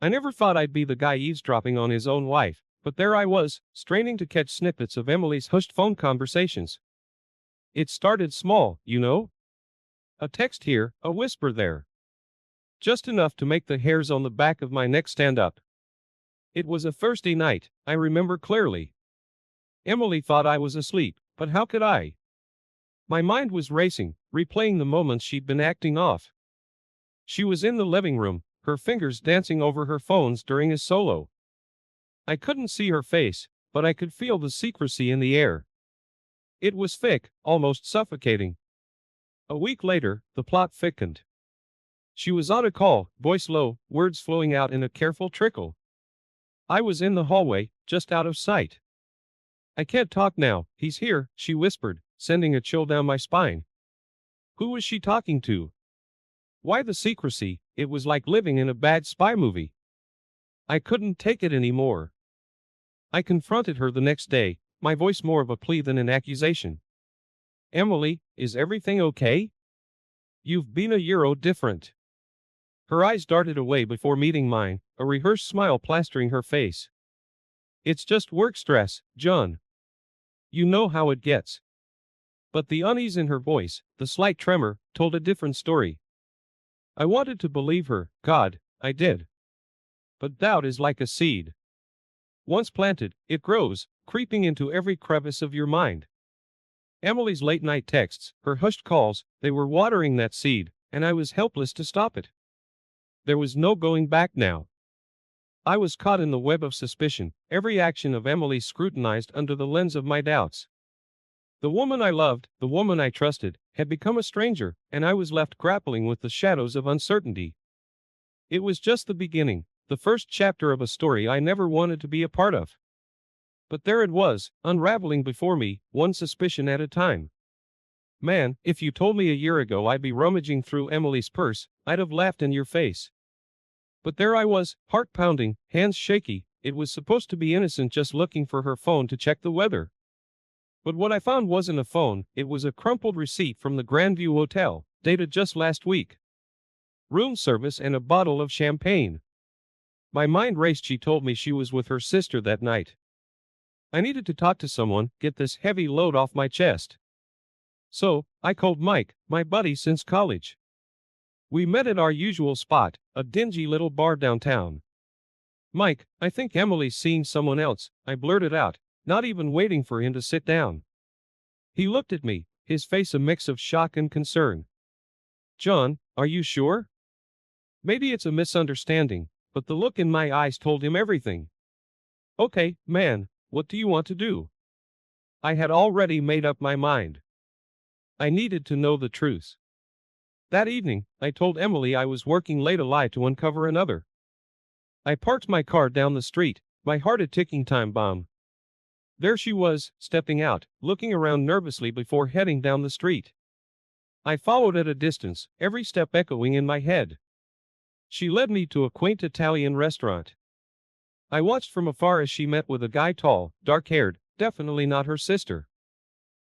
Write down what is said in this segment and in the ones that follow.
I never thought I'd be the guy eavesdropping on his own wife, but there I was, straining to catch snippets of Emily's hushed phone conversations. It started small, you know? A text here, a whisper there. Just enough to make the hairs on the back of my neck stand up. It was a Thursday night, I remember clearly. Emily thought I was asleep, but how could I? My mind was racing, replaying the moments she'd been acting off. She was in the living room, her fingers dancing over her phones during his solo. I couldn't see her face, but I could feel the secrecy in the air. It was thick, almost suffocating. A week later, the plot thickened. She was on a call, voice low, words flowing out in a careful trickle. I was in the hallway, just out of sight. I can't talk now, he's here, she whispered, sending a chill down my spine. Who was she talking to? Why the secrecy? It was like living in a bad spy movie. I couldn't take it anymore. I confronted her the next day, my voice more of a plea than an accusation. Emily, is everything okay? You've been a euro different. Her eyes darted away before meeting mine, a rehearsed smile plastering her face. It's just work stress, John. You know how it gets. But the unease in her voice, the slight tremor, told a different story. I wanted to believe her, God, I did. But doubt is like a seed. Once planted, it grows, creeping into every crevice of your mind. Emily's late-night texts, her hushed calls, they were watering that seed, and I was helpless to stop it. There was no going back now. I was caught in the web of suspicion, every action of Emily scrutinized under the lens of my doubts. The woman I loved, the woman I trusted, had become a stranger, and I was left grappling with the shadows of uncertainty. It was just the beginning, the first chapter of a story I never wanted to be a part of. But there it was, unraveling before me, one suspicion at a time. Man, if you told me a year ago I'd be rummaging through Emily's purse, I'd have laughed in your face. But there I was, heart pounding, hands shaky. It was supposed to be innocent, just looking for her phone to check the weather. But what I found wasn't a phone, it was a crumpled receipt from the Grandview Hotel, dated just last week. Room service and a bottle of champagne. My mind raced. She told me she was with her sister that night. I needed to talk to someone, get this heavy load off my chest. So, I called Mike, my buddy since college. We met at our usual spot, a dingy little bar downtown. Mike, I think Emily's seeing someone else, I blurted out, not even waiting for him to sit down. He looked at me, his face a mix of shock and concern. John, are you sure? Maybe it's a misunderstanding, but the look in my eyes told him everything. Okay, man, what do you want to do? I had already made up my mind. I needed to know the truth. That evening, I told Emily I was working late, a lie to uncover another. I parked my car down the street, my heart a ticking time bomb. There she was, stepping out, looking around nervously before heading down the street. I followed at a distance, every step echoing in my head. She led me to a quaint Italian restaurant. I watched from afar as she met with a guy, tall, dark-haired, definitely not her sister.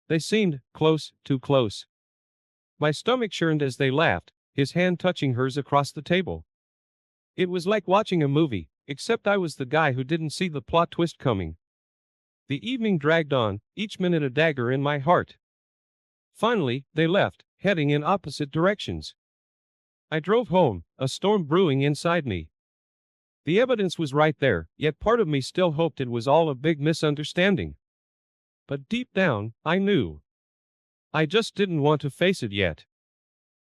They seemed close, too close. My stomach churned as they laughed, his hand touching hers across the table. It was like watching a movie, except I was the guy who didn't see the plot twist coming. The evening dragged on, each minute a dagger in my heart. Finally, they left, heading in opposite directions. I drove home, a storm brewing inside me. The evidence was right there, yet part of me still hoped it was all a big misunderstanding. But deep down, I knew. I just didn't want to face it yet.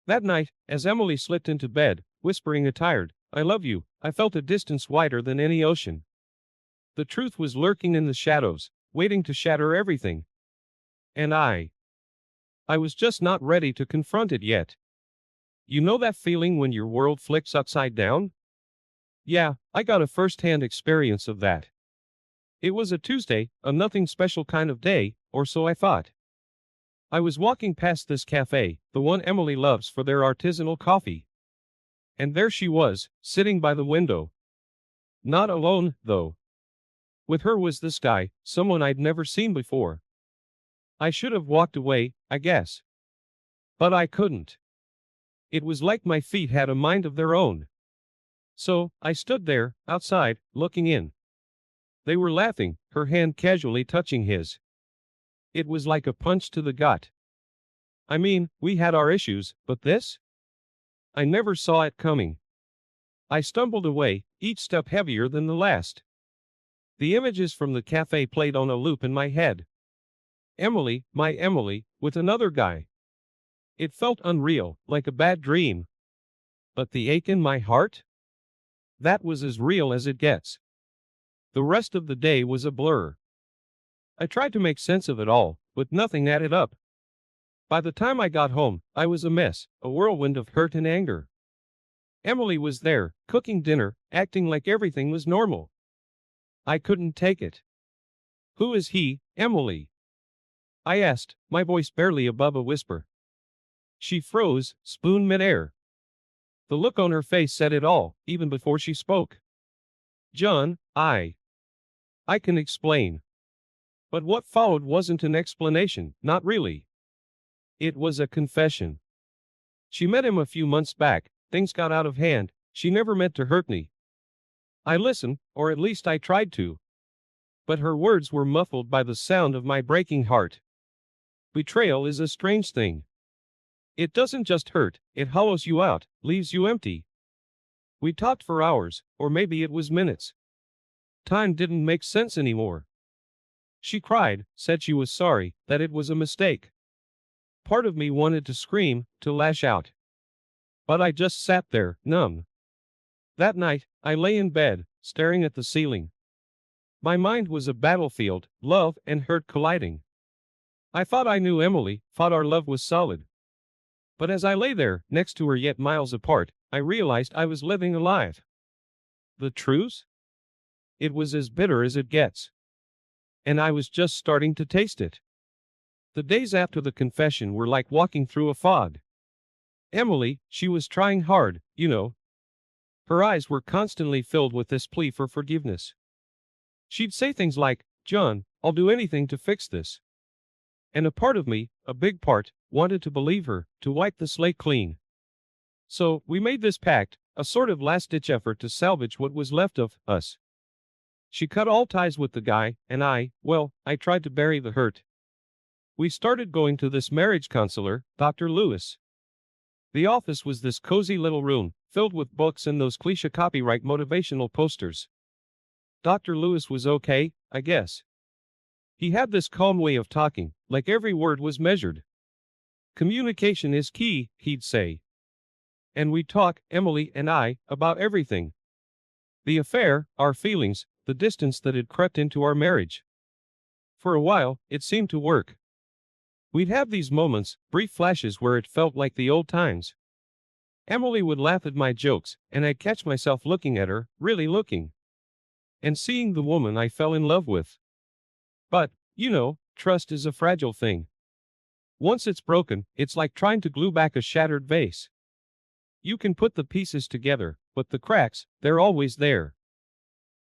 That night, as Emily slipped into bed, whispering a tired, "I love you," I felt a distance wider than any ocean. The truth was lurking in the shadows, waiting to shatter everything. And I was just not ready to confront it yet. You know that feeling when your world flips upside down? Yeah, I got a first-hand experience of that. It was a Tuesday, a nothing special kind of day, or so I thought. I was walking past this cafe, the one Emily loves for their artisanal coffee. And there she was, sitting by the window. Not alone, though. With her was this guy, someone I'd never seen before. I should have walked away, I guess. But I couldn't. It was like my feet had a mind of their own. So, I stood there, outside, looking in. They were laughing, her hand casually touching his. It was like a punch to the gut. I mean, we had our issues, but this? I never saw it coming. I stumbled away, each step heavier than the last. The images from the cafe played on a loop in my head. Emily, my Emily, with another guy. It felt unreal, like a bad dream. But the ache in my heart? That was as real as it gets. The rest of the day was a blur. I tried to make sense of it all, but nothing added up. By the time I got home, I was a mess, a whirlwind of hurt and anger. Emily was there, cooking dinner, acting like everything was normal. I couldn't take it. Who is he, Emily? I asked, my voice barely above a whisper. She froze, spoon midair. The look on her face said it all, even before she spoke. John, I can explain. But what followed wasn't an explanation, not really. It was a confession. She met him a few months back, things got out of hand, she never meant to hurt me. I listened, or at least I tried to. But her words were muffled by the sound of my breaking heart. Betrayal is a strange thing. It doesn't just hurt, it hollows you out, leaves you empty. We talked for hours, or maybe it was minutes. Time didn't make sense anymore. She cried, said she was sorry, that it was a mistake. Part of me wanted to scream, to lash out. But I just sat there, numb. That night, I lay in bed, staring at the ceiling. My mind was a battlefield, love and hurt colliding. I thought I knew Emily, thought our love was solid. But as I lay there, next to her yet miles apart, I realized I was living a lie. The truth? It was as bitter as it gets. And I was just starting to taste it. The days after the confession were like walking through a fog. Emily, she was trying hard, you know. Her eyes were constantly filled with this plea for forgiveness. She'd say things like, John, I'll do anything to fix this. And a part of me, a big part, wanted to believe her, to wipe the slate clean. So, we made this pact, a sort of last-ditch effort to salvage what was left of us. She cut all ties with the guy, and I tried to bury the hurt. We started going to this marriage counselor, Dr. Lewis. The office was this cozy little room, filled with books and those cliché copyright motivational posters. Dr. Lewis was okay, I guess. He had this calm way of talking, like every word was measured. Communication is key, he'd say. And we'd talk, Emily and I, about everything. The affair, our feelings, the distance that had crept into our marriage. For a while, it seemed to work. We'd have these moments, brief flashes where it felt like the old times. Emily would laugh at my jokes, and I'd catch myself looking at her, really looking. And seeing the woman I fell in love with. But, you know, trust is a fragile thing. Once it's broken, it's like trying to glue back a shattered vase. You can put the pieces together, but the cracks, they're always there.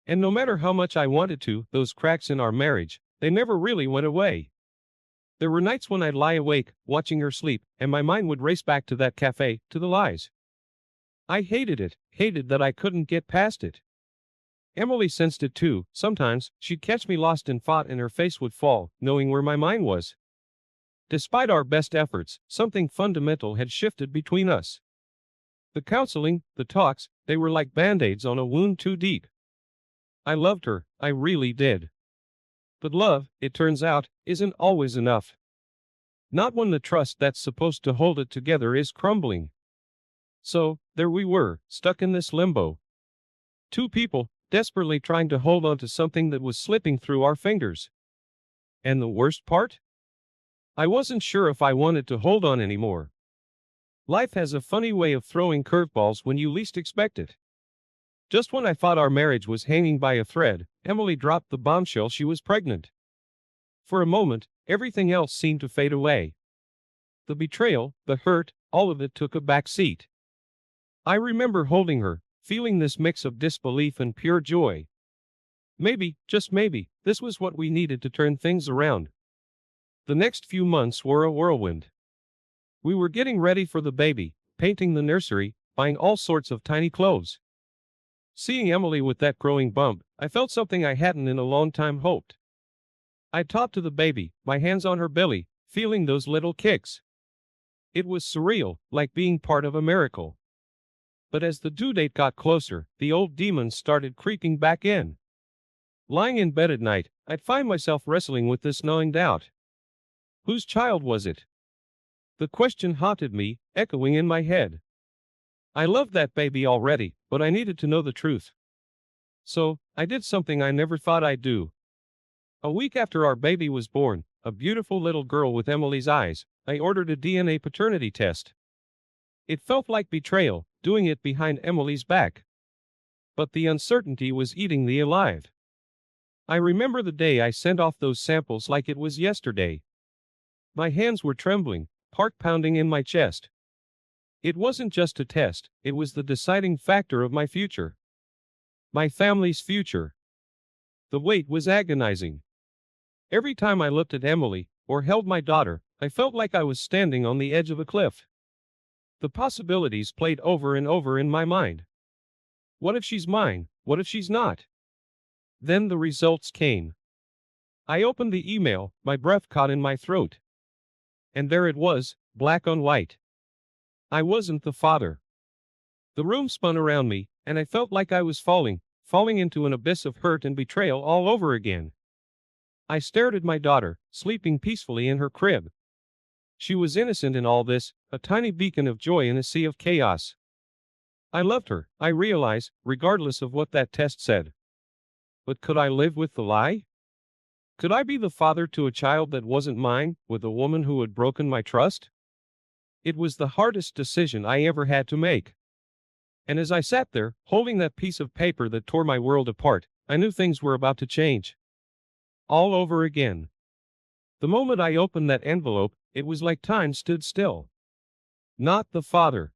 And no matter how much I wanted to, those cracks in our marriage, they never really went away. There were nights when I'd lie awake, watching her sleep, and my mind would race back to that cafe, to the lies. I hated it, hated that I couldn't get past it. Emily sensed it too. Sometimes, she'd catch me lost in thought and her face would fall, knowing where my mind was. Despite our best efforts, something fundamental had shifted between us. The counseling, the talks, they were like band-aids on a wound too deep. I loved her, I really did. But love, it turns out, isn't always enough. Not when the trust that's supposed to hold it together is crumbling. So, there we were, stuck in this limbo. Two people, desperately trying to hold on to something that was slipping through our fingers. And the worst part? I wasn't sure if I wanted to hold on anymore. Life has a funny way of throwing curveballs when you least expect it. Just when I thought our marriage was hanging by a thread, Emily dropped the bombshell she was pregnant. For a moment, everything else seemed to fade away. The betrayal, the hurt, all of it took a back seat. I remember holding her, feeling this mix of disbelief and pure joy. Maybe, just maybe, this was what we needed to turn things around. The next few months were a whirlwind. We were getting ready for the baby, painting the nursery, buying all sorts of tiny clothes. Seeing Emily with that growing bump, I felt something I hadn't in a long time hoped. I talked to the baby, my hands on her belly, feeling those little kicks. It was surreal, like being part of a miracle. But as the due date got closer, the old demons started creeping back in. Lying in bed at night, I'd find myself wrestling with this gnawing doubt. Whose child was it? The question haunted me, echoing in my head. I loved that baby already, but I needed to know the truth. So, I did something I never thought I'd do. A week after our baby was born, a beautiful little girl with Emily's eyes, I ordered a DNA paternity test. It felt like betrayal, doing it behind Emily's back. But the uncertainty was eating me alive. I remember the day I sent off those samples like it was yesterday. My hands were trembling, heart pounding in my chest. It wasn't just a test, it was the deciding factor of my future. My family's future. The wait was agonizing. Every time I looked at Emily, or held my daughter, I felt like I was standing on the edge of a cliff. The possibilities played over and over in my mind. What if she's mine? What if she's not? Then the results came. I opened the email, my breath caught in my throat. And there it was, black on white. I wasn't the father. The room spun around me, and I felt like I was falling into an abyss of hurt and betrayal all over again. I stared at my daughter, sleeping peacefully in her crib. She was innocent in all this, a tiny beacon of joy in a sea of chaos. I loved her, I realized, regardless of what that test said. But could I live with the lie? Could I be the father to a child that wasn't mine, with a woman who had broken my trust? It was the hardest decision I ever had to make. And as I sat there, holding that piece of paper that tore my world apart, I knew things were about to change. All over again. The moment I opened that envelope, it was like time stood still. Not the father.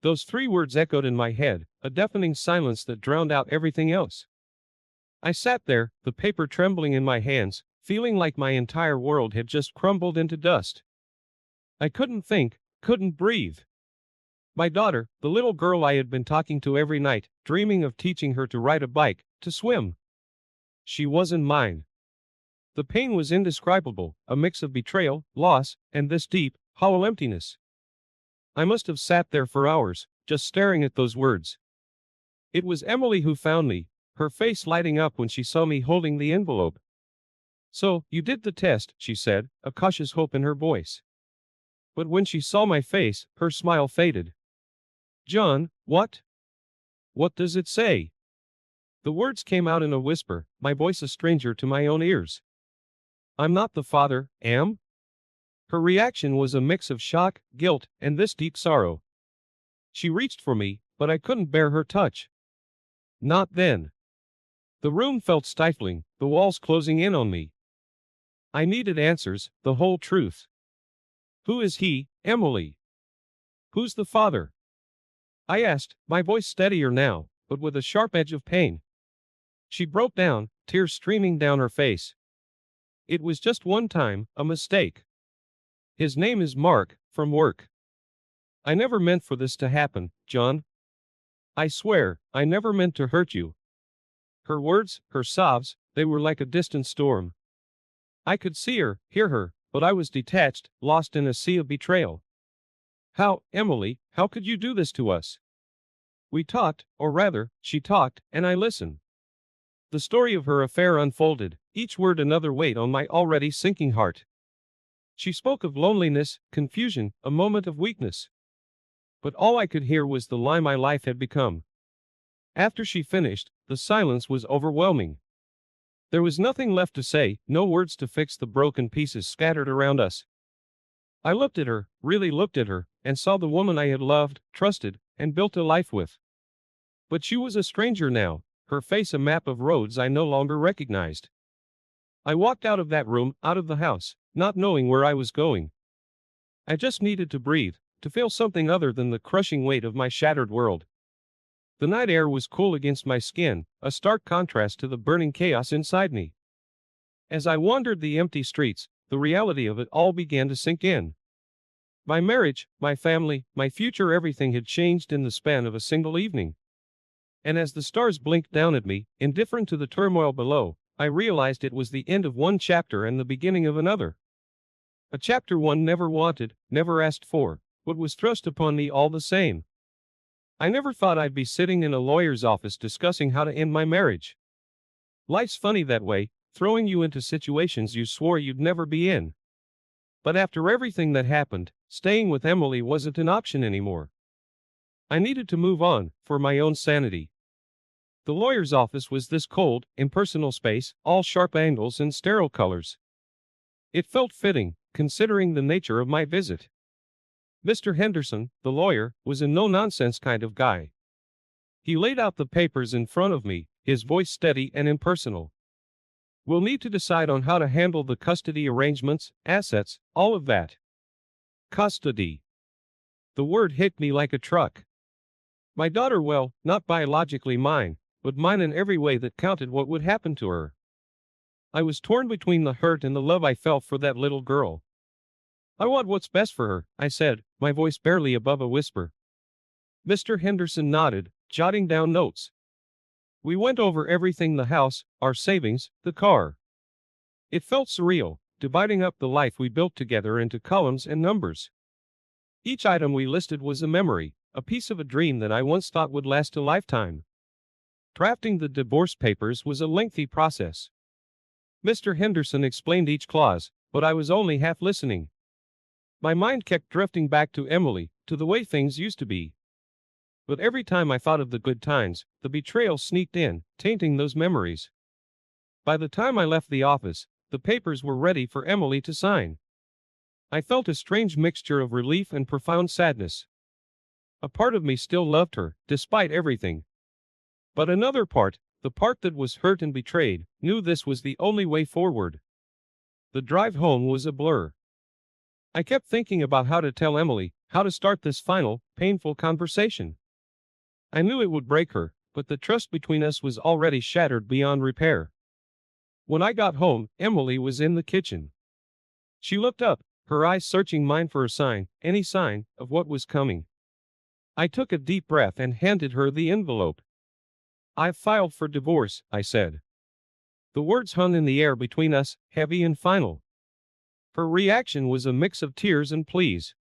Those 3 words echoed in my head, a deafening silence that drowned out everything else. I sat there, the paper trembling in my hands, feeling like my entire world had just crumbled into dust. I couldn't think, couldn't breathe. My daughter, the little girl I had been talking to every night, dreaming of teaching her to ride a bike, to swim. She wasn't mine. The pain was indescribable, a mix of betrayal, loss, and this deep, hollow emptiness. I must have sat there for hours, just staring at those words. It was Emily who found me, her face lighting up when she saw me holding the envelope. "So, you did the test," she said, a cautious hope in her voice. But when she saw my face, her smile faded. "John, what? What does it say?" The words came out in a whisper, my voice a stranger to my own ears. "I'm not the father, am?" Her reaction was a mix of shock, guilt, and this deep sorrow. She reached for me, but I couldn't bear her touch. Not then. The room felt stifling, the walls closing in on me. I needed answers, the whole truth. Who is he, Emily? Who's the father? I asked, my voice steadier now, but with a sharp edge of pain. She broke down, tears streaming down her face. It was just one time, a mistake. His name is Mark, from work. I never meant for this to happen, John. I swear, I never meant to hurt you. Her words, her sobs, they were like a distant storm. I could see her, hear her, but I was detached, lost in a sea of betrayal. How, Emily, how could you do this to us? We talked, or rather, she talked, and I listened. The story of her affair unfolded, each word another weight on my already sinking heart. She spoke of loneliness, confusion, a moment of weakness. But all I could hear was the lie my life had become. After she finished, the silence was overwhelming. There was nothing left to say, no words to fix the broken pieces scattered around us. I looked at her, really looked at her, and saw the woman I had loved, trusted, and built a life with. But she was a stranger now, her face a map of roads I no longer recognized. I walked out of that room, out of the house, not knowing where I was going. I just needed to breathe, to feel something other than the crushing weight of my shattered world. The night air was cool against my skin, a stark contrast to the burning chaos inside me. As I wandered the empty streets, the reality of it all began to sink in. My marriage, my family, my future, everything had changed in the span of a single evening. And as the stars blinked down at me, indifferent to the turmoil below, I realized it was the end of one chapter and the beginning of another. A chapter one never wanted, never asked for, but was thrust upon me all the same. I never thought I'd be sitting in a lawyer's office discussing how to end my marriage. Life's funny that way, throwing you into situations you swore you'd never be in. But after everything that happened, staying with Emily wasn't an option anymore. I needed to move on, for my own sanity. The lawyer's office was this cold, impersonal space, all sharp angles and sterile colors. It felt fitting, considering the nature of my visit. Mr. Henderson, the lawyer, was a no-nonsense kind of guy. He laid out the papers in front of me, his voice steady and impersonal. "We'll need to decide on how to handle the custody arrangements, assets, all of that." Custody. The word hit me like a truck. My daughter, well, not biologically mine, but mine in every way that counted. What would happen to her? I was torn between the hurt and the love I felt for that little girl. "I want what's best for her," I said, my voice barely above a whisper. Mr. Henderson nodded, jotting down notes. We went over everything: the house, our savings, the car. It felt surreal, dividing up the life we built together into columns and numbers. Each item we listed was a memory, a piece of a dream that I once thought would last a lifetime. Drafting the divorce papers was a lengthy process. Mr. Henderson explained each clause, but I was only half listening. My mind kept drifting back to Emily, to the way things used to be. But every time I thought of the good times, the betrayal sneaked in, tainting those memories. By the time I left the office, the papers were ready for Emily to sign. I felt a strange mixture of relief and profound sadness. A part of me still loved her, despite everything. But another part, the part that was hurt and betrayed, knew this was the only way forward. The drive home was a blur. I kept thinking about how to tell Emily, how to start this final, painful conversation. I knew it would break her, but the trust between us was already shattered beyond repair. When I got home, Emily was in the kitchen. She looked up, her eyes searching mine for a sign, any sign, of what was coming. I took a deep breath and handed her the envelope. "I've filed for divorce," I said. The words hung in the air between us, heavy and final. Her reaction was a mix of tears and pleas.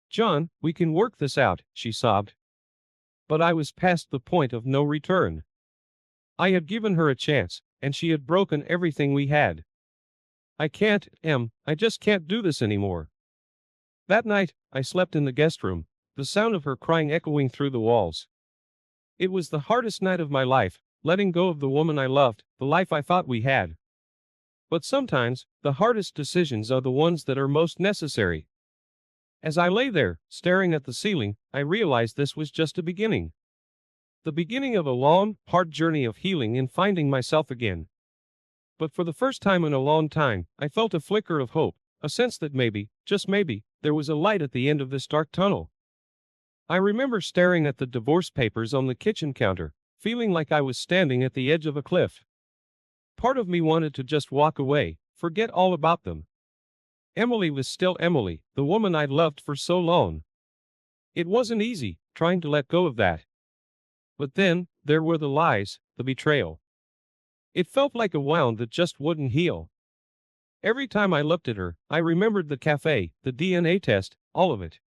"John, we can work this out," she sobbed. But I was past the point of no return. I had given her a chance, and she had broken everything we had. "I can't, Em, I just can't do this anymore." That night, I slept in the guest room, the sound of her crying echoing through the walls. It was the hardest night of my life, letting go of the woman I loved, the life I thought we had. But sometimes, the hardest decisions are the ones that are most necessary. As I lay there, staring at the ceiling, I realized this was just a beginning. The beginning of a long, hard journey of healing and finding myself again. But for the first time in a long time, I felt a flicker of hope, a sense that maybe, just maybe, there was a light at the end of this dark tunnel. I remember staring at the divorce papers on the kitchen counter, feeling like I was standing at the edge of a cliff. Part of me wanted to just walk away, forget all about them. Emily was still Emily, the woman I'd loved for so long. It wasn't easy, trying to let go of that. But then, there were the lies, the betrayal. It felt like a wound that just wouldn't heal. Every time I looked at her, I remembered the cafe, the DNA test, all of it.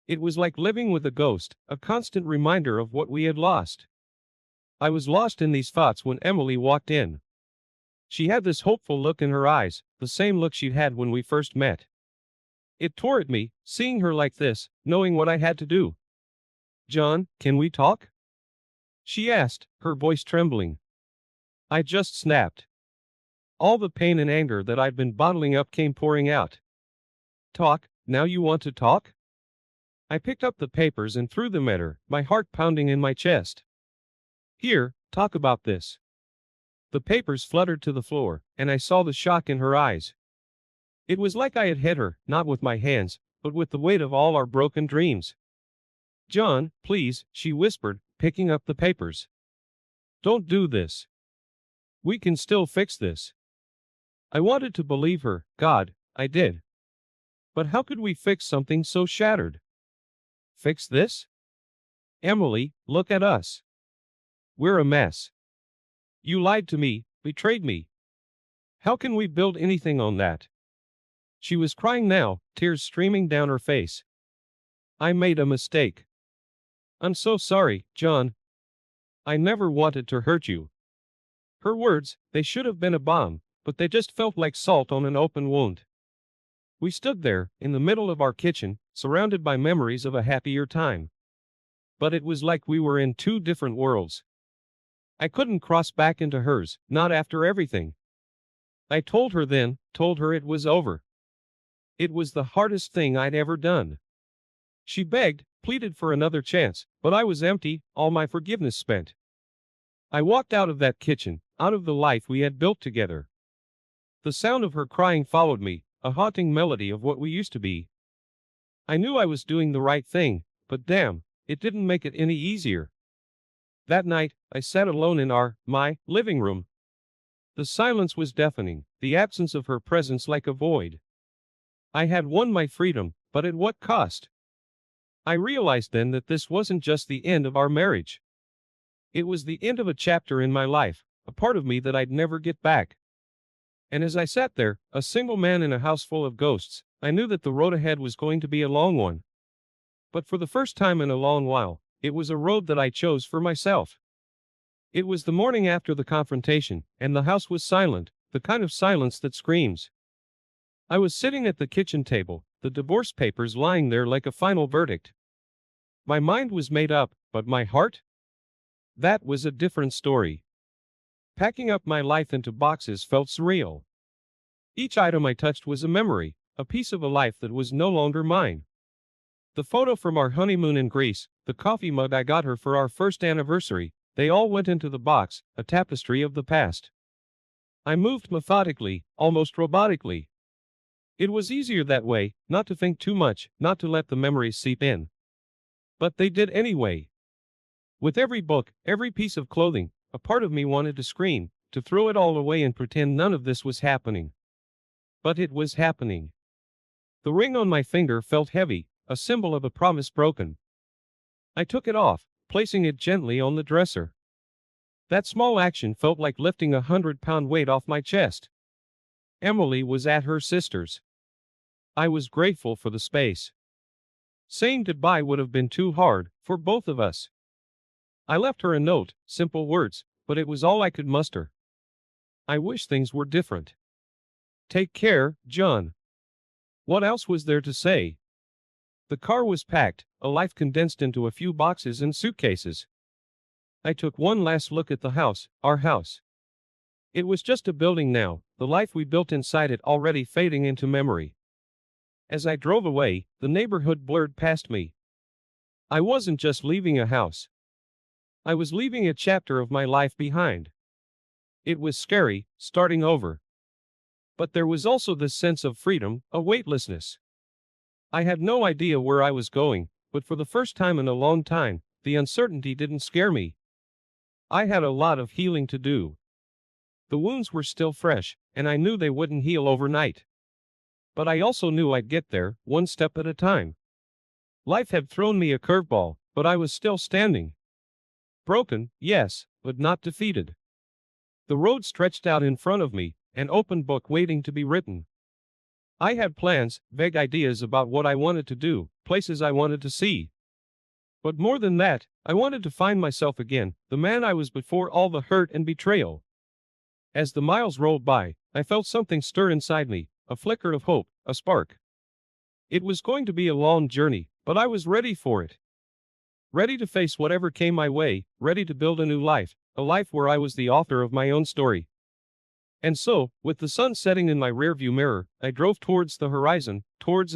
It was like living with a ghost, a constant reminder of what we had lost. I was lost in these thoughts when Emily walked in. She had this hopeful look in her eyes, the same look she'd had when we first met. It tore at me, seeing her like this, knowing what I had to do. "John, can we talk?" she asked, her voice trembling. I just snapped. All the pain and anger that I'd been bottling up came pouring out. "Talk? Now you want to talk?" I picked up the papers and threw them at her, my heart pounding in my chest. "Here, talk about this." The papers fluttered to the floor, and I saw the shock in her eyes. It was like I had hit her, not with my hands, but with the weight of all our broken dreams. "John, please," she whispered, picking up the papers. "Don't do this. We can still fix this." I wanted to believe her, God, I did. But how could we fix something so shattered? Fix this? Emily, look at us. We're a mess. You lied to me, betrayed me. How can we build anything on that? She was crying now, tears streaming down her face. I made a mistake. I'm so sorry, John. I never wanted to hurt you. Her words, they should have been a bomb, but they just felt like salt on an open wound. We stood there, in the middle of our kitchen, surrounded by memories of a happier time. But it was like we were in two different worlds. I couldn't cross back into hers, not after everything. I told her then, told her it was over. It was the hardest thing I'd ever done. She begged, pleaded for another chance, but I was empty, all my forgiveness spent. I walked out of that kitchen, out of the life we had built together. The sound of her crying followed me, a haunting melody of what we used to be. I knew I was doing the right thing, but damn, it didn't make it any easier. That night, I sat alone in my living room. The silence was deafening, the absence of her presence like a void. I had won my freedom, but at what cost? I realized then that this wasn't just the end of our marriage. It was the end of a chapter in my life, a part of me that I'd never get back. And as I sat there, a single man in a house full of ghosts, I knew that the road ahead was going to be a long one. But for the first time in a long while, it was a road that I chose for myself. It was the morning after the confrontation, and the house was silent, the kind of silence that screams. I was sitting at the kitchen table, the divorce papers lying there like a final verdict. My mind was made up, but my heart? That was a different story. Packing up my life into boxes felt surreal. Each item I touched was a memory, a piece of a life that was no longer mine. The photo from our honeymoon in Greece, the coffee mug I got her for our first anniversary, they all went into the box, a tapestry of the past. I moved methodically, almost robotically. It was easier that way, not to think too much, not to let the memories seep in. But they did anyway. With every book, every piece of clothing, a part of me wanted to scream, to throw it all away and pretend none of this was happening. But it was happening. The ring on my finger felt heavy, a symbol of a promise broken. I took it off, placing it gently on the dresser. That small action felt like lifting 100-pound weight off my chest. Emily was at her sister's. I was grateful for the space. Saying goodbye would have been too hard, for both of us. I left her a note, simple words, but it was all I could muster. I wish things were different. Take care, John. What else was there to say? The car was packed, a life condensed into a few boxes and suitcases. I took one last look at the house, our house. It was just a building now, the life we built inside it already fading into memory. As I drove away, the neighborhood blurred past me. I wasn't just leaving a house. I was leaving a chapter of my life behind. It was scary, starting over. But there was also this sense of freedom, a weightlessness. I had no idea where I was going, but for the first time in a long time, the uncertainty didn't scare me. I had a lot of healing to do. The wounds were still fresh, and I knew they wouldn't heal overnight. But I also knew I'd get there, one step at a time. Life had thrown me a curveball, but I was still standing. Broken, yes, but not defeated. The road stretched out in front of me, an open book waiting to be written. I had plans, vague ideas about what I wanted to do, places I wanted to see. But more than that, I wanted to find myself again, the man I was before all the hurt and betrayal. As the miles rolled by, I felt something stir inside me, a flicker of hope, a spark. It was going to be a long journey, but I was ready for it. Ready to face whatever came my way, ready to build a new life, a life where I was the author of my own story. And so, with the sun setting in my rearview mirror, I drove towards the horizon, towards